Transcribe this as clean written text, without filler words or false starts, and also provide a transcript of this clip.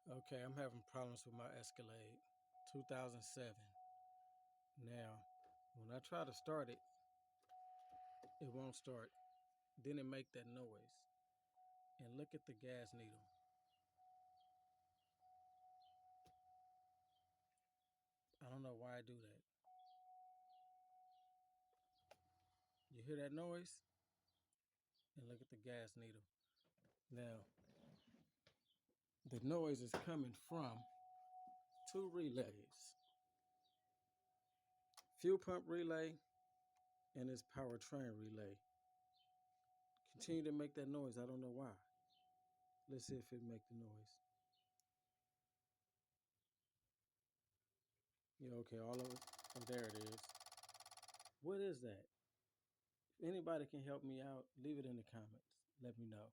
Okay, I'm having problems with my Escalade 2007. Now, when I try to start it, it won't start. Then it make that noise. And look at the gas needle. I don't know why I do that. You hear that noise? And look at the gas needle. Now, the noise is coming from two relays. Fuel pump relay and this powertrain relay. Continue to make that noise. I don't know why. Let's see if it make the noise. Yeah, okay, all of it. Oh, there it is. What is that? If anybody can help me out, leave it in the comments. Let me know.